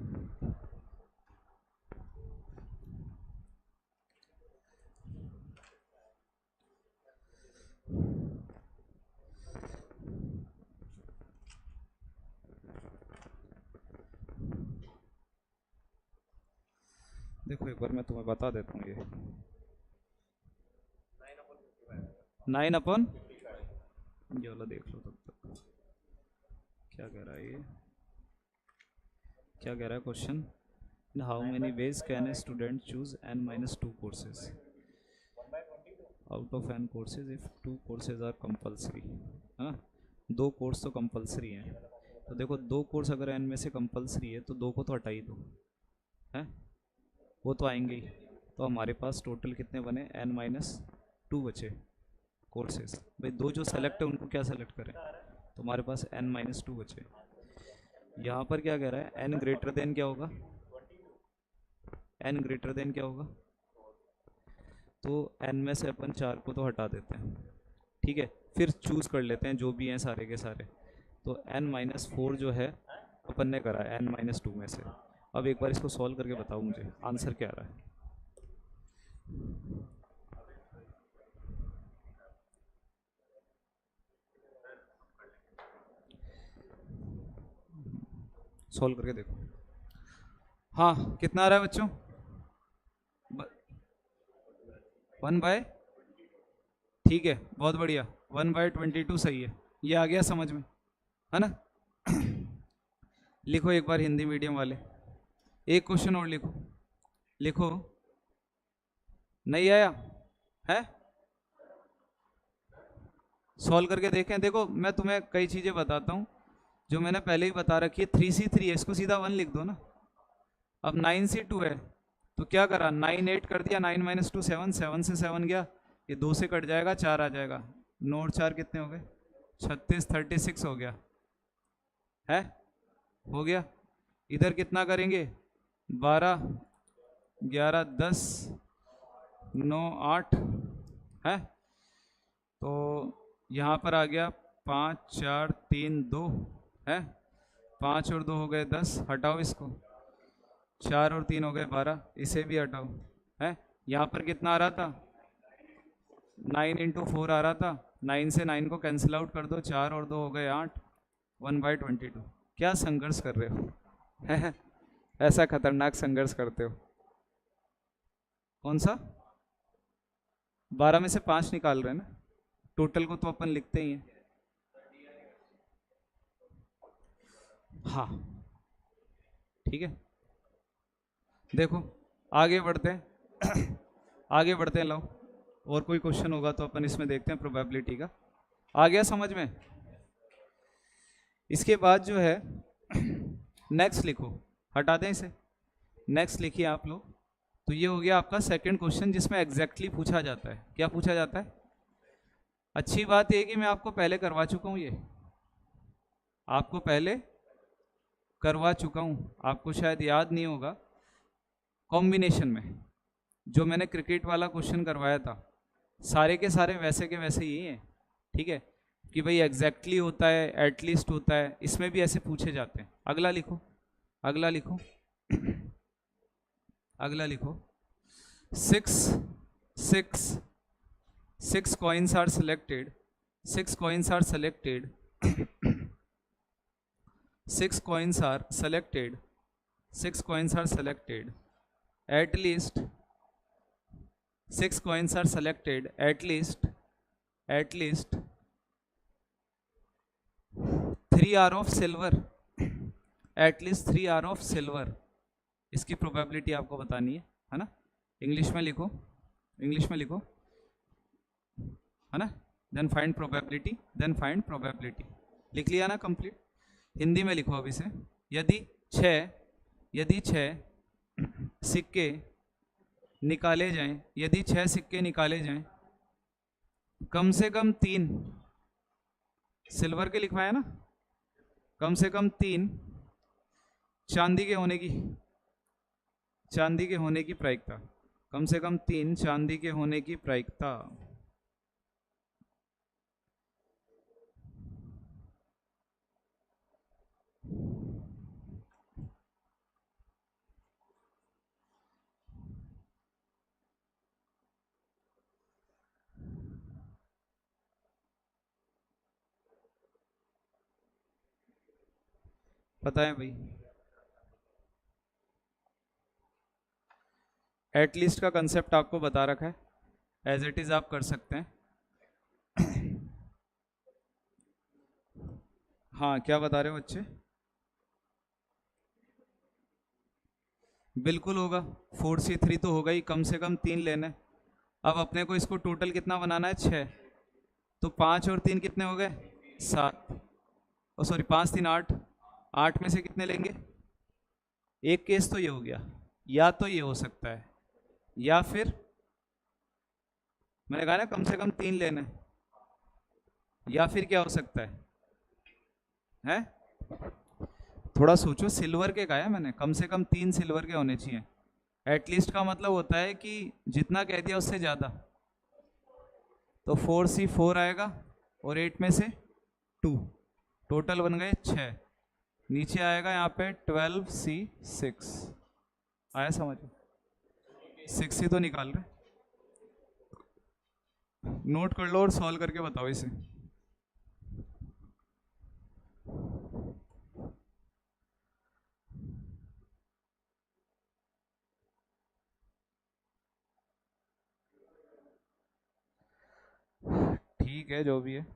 देखो एक बार मैं तुम्हें बता देता हूँ, ये 9/, ये वाला देख लो तब तक। क्या कह रहा है ये? क्या कह रहा है question? In how many ways can a student choose n-2 courses out of n courses if 2 courses are compulsory. हाँ 2 कोर्स तो कंपलसरी हैं, तो देखो 2 कोर्स अगर n में से कंपलसरी है तो 2 को तो हटा ही दो, है वो तो आएंगे ही। तो हमारे पास टोटल कितने बने? n-2 बचे कोर्सेज। भाई 2 जो सेलेक्ट है उनको क्या सेलेक्ट करें, तो हमारे पास n-2 बचे। यहाँ पर क्या कह रहा है? n ग्रेटर देन क्या होगा? n ग्रेटर देन क्या होगा? तो n में से अपन 4 को तो हटा देते हैं, ठीक है, फिर चूज़ कर लेते हैं जो भी हैं सारे के सारे। तो n-4 जो है अपन ने करा है n-2 में से। अब एक बार इसको सॉल्व करके बताओ मुझे आंसर क्या आ रहा है। सॉल्व करके देखो। हाँ कितना आ रहा है बच्चों? 1/, ठीक है बहुत बढ़िया, 1/22 सही है, ये आ गया समझ में, है ना? लिखो एक बार हिंदी मीडियम वाले, एक क्वेश्चन और लिखो। लिखो, नहीं आया है? सॉल्व करके देखें। देखो मैं तुम्हें कई चीज़ें बताता हूँ जो मैंने पहले ही बता रखी है। 3C3 है, इसको सीधा 1 लिख दो ना। अब 9C2 है, तो क्या करा? 9 8 कर दिया, 9-2 7, 7 से 7 गया, ये 2 से कट जाएगा, 4 आ जाएगा। 9 और 4 कितने हो गए? 36, 36 हो गया है, हो गया। इधर कितना करेंगे? 12 11 10 9 8 है, तो यहाँ पर आ गया 5 4 3 2 है, 5 और 2 हो गए 10, हटाओ इसको। 4 और 3 हो गए 12, इसे भी हटाओ है। यहाँ पर कितना आ रहा था? 9 × 4 आ रहा था, 9 से 9 को कैंसिल आउट कर दो, 4 और 2 हो गए 8, 1/22। क्या संघर्ष कर रहे हो है? ऐसा खतरनाक संघर्ष करते हो। कौन सा? 12 में से 5 निकाल रहे हैं ना, टोटल को तो अपन लिखते ही हैं। हाँ ठीक है, देखो आगे बढ़ते हैं आगे बढ़ते हैं। लो और कोई क्वेश्चन होगा तो अपन इसमें देखते हैं प्रोबेबिलिटी का। आ गया समझ में? इसके बाद जो है नेक्स्ट लिखो, हटा दें इसे, नेक्स्ट लिखिए आप लोग। तो ये हो गया आपका सेकंड क्वेश्चन जिसमें एग्जैक्टली पूछा जाता है। क्या पूछा जाता है? अच्छी बात यह कि मैं आपको पहले करवा चुका हूं, ये आपको पहले करवा चुका हूं, आपको शायद याद नहीं होगा। कॉम्बिनेशन में जो मैंने क्रिकेट वाला क्वेश्चन करवाया था, सारे के सारे वैसे के वैसे ही हैं, ठीक है, कि भाई एग्जैक्टली होता है, एटलीस्ट होता है, इसमें भी ऐसे पूछे जाते हैं। अगला लिखो, अगला लिखो अगला लिखो। Six six six coins are selected, six coins are selected, six coins are selected, six coins are selected, at least six coins are selected, at least three are of silver, at least three are of silver। इसकी probability आपको बतानी है ना? English में लिखो, English में लिखो, है ना? Then find probability, then find probability. लिख लिया ना कंप्लीट? हिंदी में लिखो अभी से। यदि छः सिक्के निकाले जाएं, यदि छः सिक्के निकाले जाएं, कम से कम तीन सिल्वर के लिखवाया ना, कम से कम तीन चांदी के होने की, चांदी के होने की प्रायिकता, कम से कम तीन चांदी के होने की प्रायिकता। पता है भाई, एटलीस्ट का कंसेप्ट आपको बता रखा है, एज इट इज आप कर सकते हैं। हाँ, क्या बता रहे हो बच्चे? बिल्कुल होगा, 4C3 तो होगा ही, कम से कम तीन लेना है। अब अपने को इसको टोटल कितना बनाना है? 6। तो 5 और 3 कितने हो गए? 7। ओ सॉरी, 5 3 8, 8 में से कितने लेंगे? एक केस तो ये हो गया, या तो ये हो सकता है, या फिर मैंने कहा ना कम से कम तीन लेने, या फिर क्या हो सकता है? थोड़ा सोचो, सिल्वर के कहा है मैंने, कम से कम तीन सिल्वर के होने चाहिए। एटलीस्ट का मतलब होता है कि जितना कह दिया उससे ज़्यादा। तो 4C4 आएगा और 8 में से 2, टोटल बन गए 6। नीचे आएगा यहाँ पे 12C6। आया समझ? 6 ही तो निकाल रहे, नोट कर लो और सॉल्व करके बताओ इसे। ठीक है, जो भी है।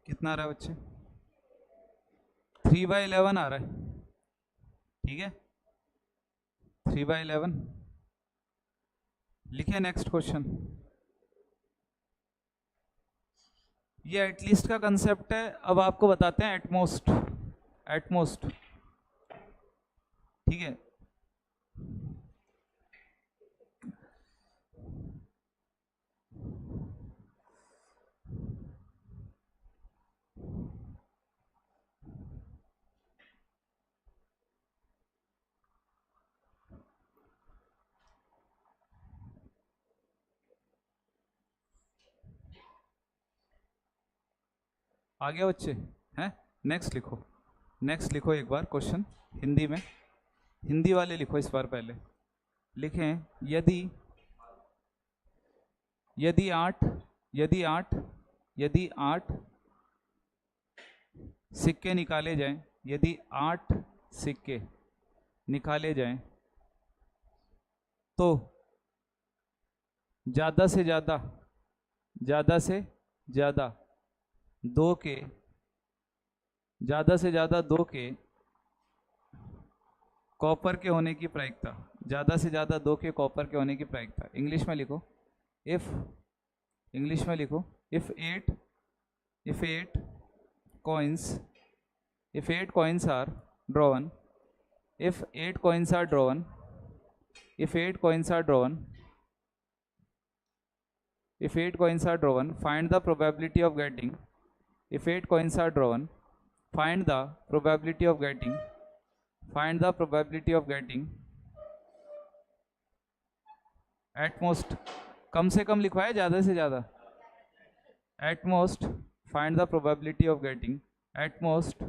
कितना आ रहा है बच्चे? 3/11 आ रहा है, ठीक है, 3/11। लिखे नेक्स्ट क्वेश्चन। ये एटलीस्ट का कंसेप्ट है। अब आपको बताते हैं एटमोस्ट, एटमोस्ट, ठीक है। आ गया बच्चे? हैं? नेक्स्ट लिखो, नेक्स्ट लिखो एक बार क्वेश्चन हिंदी में, हिंदी वाले लिखो इस बार। पहले लिखें यदि यदि 8 यदि 8 यदि 8 सिक्के निकाले जाएं, यदि 8 सिक्के निकाले जाएं तो ज़्यादा से ज़्यादा दो के ज़्यादा से ज़्यादा दो के कॉपर के होने की प्रायिकता, ज़्यादा से ज़्यादा दो के कॉपर के होने की प्रायिकता। इंग्लिश में लिखो इफ़, इंग्लिश में लिखो if 8 coins, if 8 coins are drawn, if 8 coins are drawn, if 8 coins are drawn, if 8 coins are drawn, find the probability of getting, if 8 coins are drawn, find the probability of getting, find the probability of getting at most, कम से कम लिखवाया ज़्यादा से ज़्यादा, at most find the probability of getting at most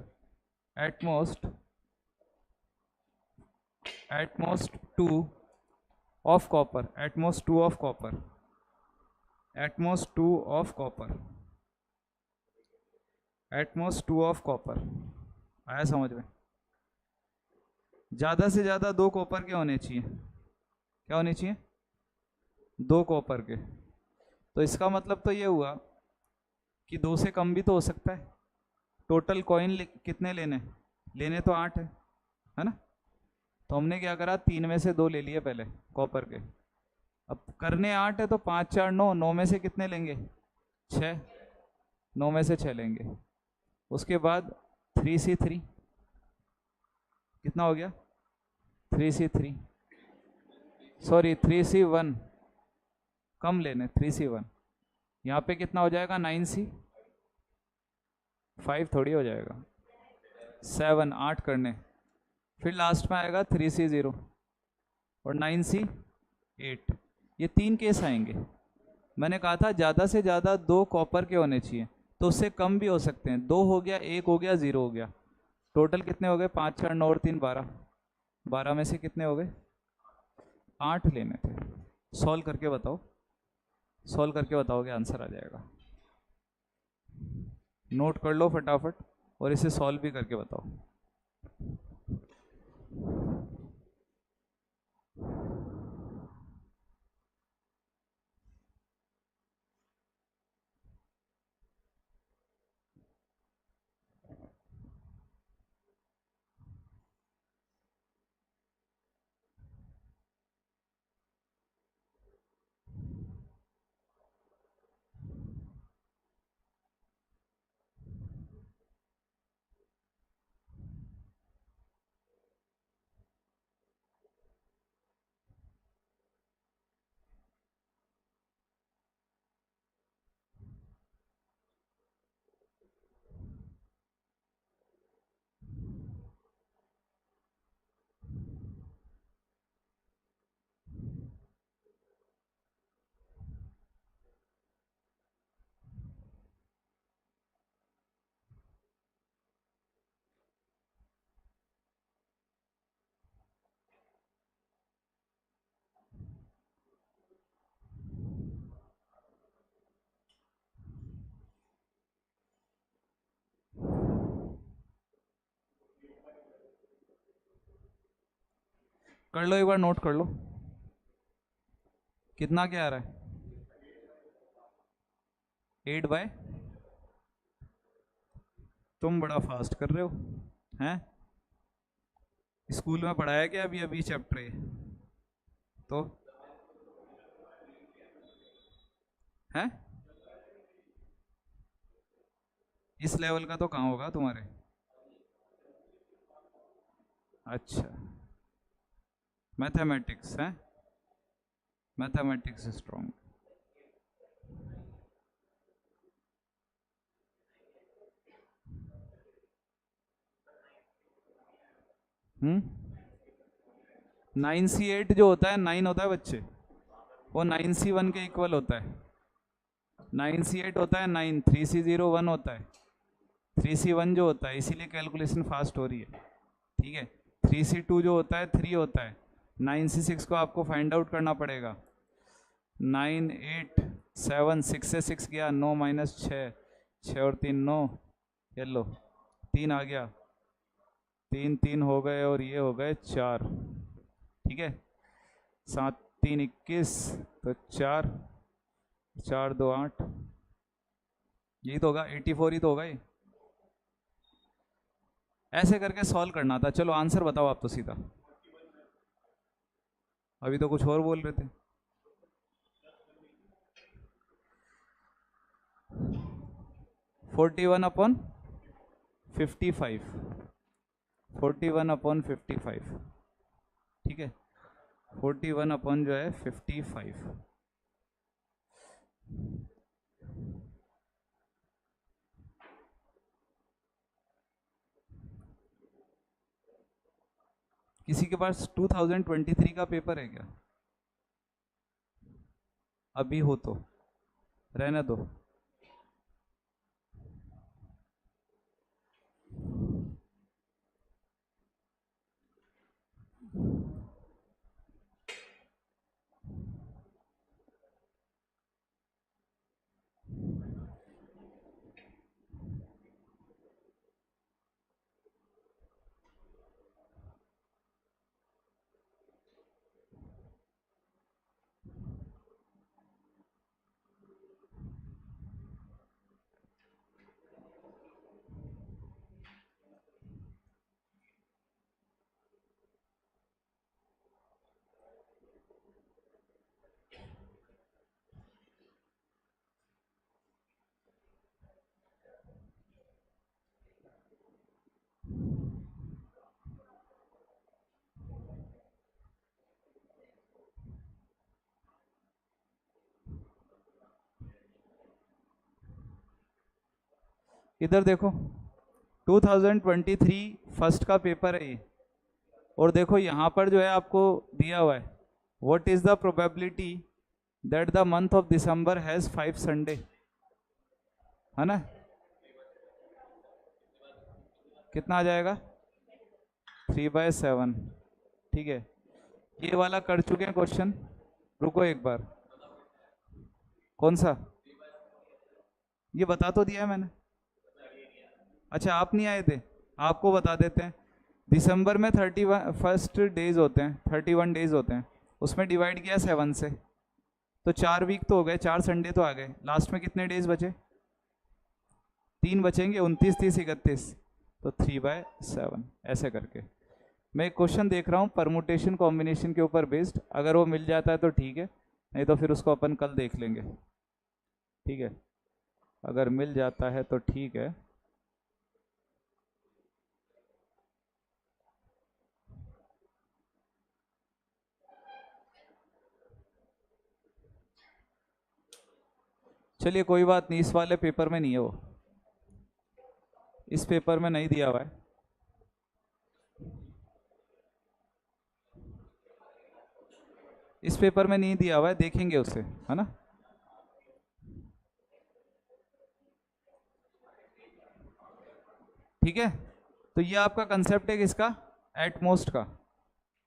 2 of copper, at most 2 of copper, at most 2 of copper, at most 2 of copper। आया समझ में? ज़्यादा से ज़्यादा दो कॉपर के होने चाहिए, क्या होने चाहिए? दो कॉपर के। तो इसका मतलब तो ये हुआ कि दो से कम भी तो हो सकता है। टोटल कॉइन कितने लेने तो 8 है ना? तो हमने क्या करा, 3 में से 2 ले लिए पहले कॉपर के। अब करने 8 है तो 5 4 9, 9 में से कितने लेंगे? 6, 9 में से 6 लेंगे। उसके बाद 3C3 कितना हो गया? 3C3 सॉरी 3C1 कम लेने, 3C1। यहाँ पे कितना हो जाएगा? 9C5 थोड़ी हो जाएगा, 7 8 करने, फिर लास्ट में आएगा 3C0 और 9C8। ये 3 केस आएंगे। मैंने कहा था ज़्यादा से ज़्यादा 2 कॉपर के होने चाहिए, तो उससे कम भी हो सकते हैं। 2 हो गया, 1 हो गया, 0 हो गया। टोटल कितने हो गए? 5 4 9 और 3 12। 12 में से कितने हो गए? 8 लेने थे। सॉल्व करके बताओ, सॉल्व करके बताओगे आंसर आ जाएगा। नोट कर लो फटाफट और इसे सॉल्व भी करके बताओ। कर लो एक बार, नोट कर लो। कितना क्या आ रहा है? 8 बाय, तुम बड़ा फास्ट कर रहे हो हैं? स्कूल में पढ़ाया क्या अभी अभी चैप्टर है तो हैं? इस लेवल का तो कहाँ होगा तुम्हारे। अच्छा, मैथमेटिक्स है, मैथमेटिक्स स्ट्रॉन्ग। हम्म, 9C8 जो होता है 9 होता है बच्चे, वो 9C1 के इक्वल होता है। 9C8 होता है 9, 3C0 1 होता है। 3C1 जो होता है, इसीलिए कैलकुलेशन फास्ट हो रही है, ठीक है। 3C2 जो होता है 3 होता है। 9C6 को आपको फाइंड आउट करना पड़ेगा। 9 8 7, 6 से 6 गया, 9 माइनस 6, 6 और 3 9, ये लो 3 आ गया, 3 3 हो गए और ये हो गए 4, ठीक है। 7 3 21, तो 4 4 2 8, यही तो होगा, 84 ही तो होगा ये। ऐसे करके सॉल्व करना था। चलो आंसर बताओ आप तो सीधा, अभी तो कुछ और बोल रहे थे। फोर्टी वन अपॉन 55, 41 अपॉन 55, ठीक है। 41 अपॉन जो है 55, किसी के पास 2023 का पेपर है क्या? अभी हो तो रहने दो। इधर देखो, 2023 फर्स्ट का पेपर है ये, और देखो यहाँ पर जो है आपको दिया हुआ है, what is the probability that the month of December has 5 Sunday, है ना। कितना आ जाएगा? 3/7, ठीक है। ये वाला कर चुके हैं क्वेश्चन, रुको एक बार, कौन सा? ये बता तो दिया है मैंने। अच्छा आप नहीं आए थे, आपको बता देते हैं। दिसंबर में 31 डेज होते हैं, 31 डेज होते हैं, उसमें डिवाइड किया 7 से, तो 4 वीक तो हो गए, 4 संडे तो आ गए। लास्ट में कितने डेज बचे? 3 बचेंगे, 29 30 31, तो 3/7। ऐसे करके मैं एक क्वेश्चन देख रहा हूँ परमुटेशन कॉम्बिनेशन के ऊपर बेस्ड, अगर वो मिल जाता है तो ठीक है, नहीं तो फिर उसको अपन कल देख लेंगे, ठीक है। अगर मिल जाता है तो ठीक है। चलिए कोई बात नहीं, इस वाले पेपर में नहीं है वो, इस पेपर में नहीं दिया हुआ है। इस पेपर में नहीं दिया हुआ है, देखेंगे उसे, है ना। ठीक है, तो ये आपका कंसेप्ट है किसका? एटमोस्ट का।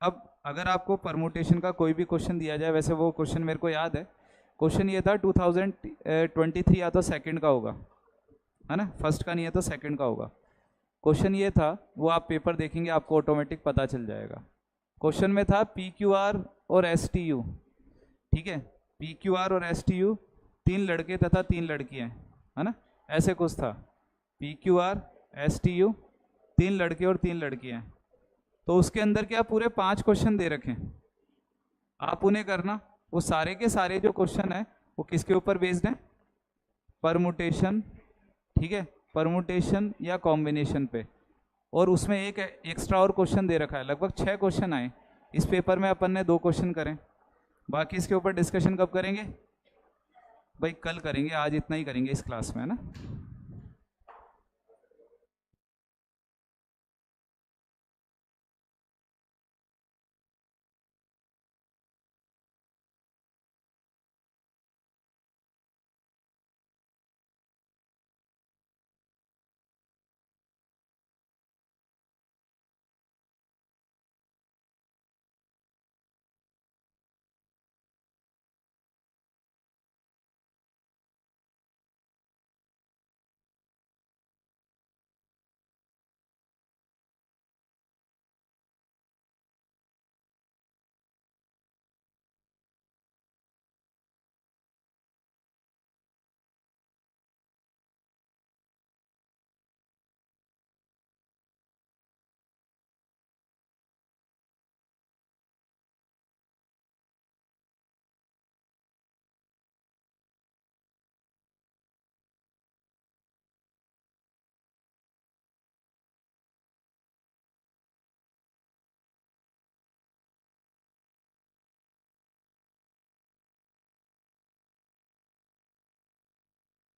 अब अगर आपको परमुटेशन का कोई भी क्वेश्चन दिया जाए, वैसे वो क्वेश्चन मेरे को याद है, क्वेश्चन ये था 2023 या तो सेकंड का होगा, है ना, फर्स्ट का नहीं है तो सेकंड का होगा। क्वेश्चन ये था, वो आप पेपर देखेंगे आपको ऑटोमेटिक पता चल जाएगा। क्वेश्चन में था PQR और STU, ठीक है। PQR और STU 3 लड़के तथा 3 लड़कियां, है ना, ऐसे कुछ था। PQR STU 3 लड़के और 3 लड़कियां, तो उसके अंदर क्या पूरे 5 क्वेश्चन दे रखे हैं, आप उन्हें करना। वो सारे के सारे जो क्वेश्चन है वो किसके ऊपर बेस्ड है? परमुटेशन, ठीक है, परमुटेशन या कॉम्बिनेशन पे। और उसमें एक एक्स्ट्रा और क्वेश्चन दे रखा है, लगभग 6 क्वेश्चन आए इस पेपर में, अपन ने 2 क्वेश्चन करें। बाकी इसके ऊपर डिस्कशन कब करेंगे भाई? कल करेंगे, आज इतना ही करेंगे इस क्लास में, है ना।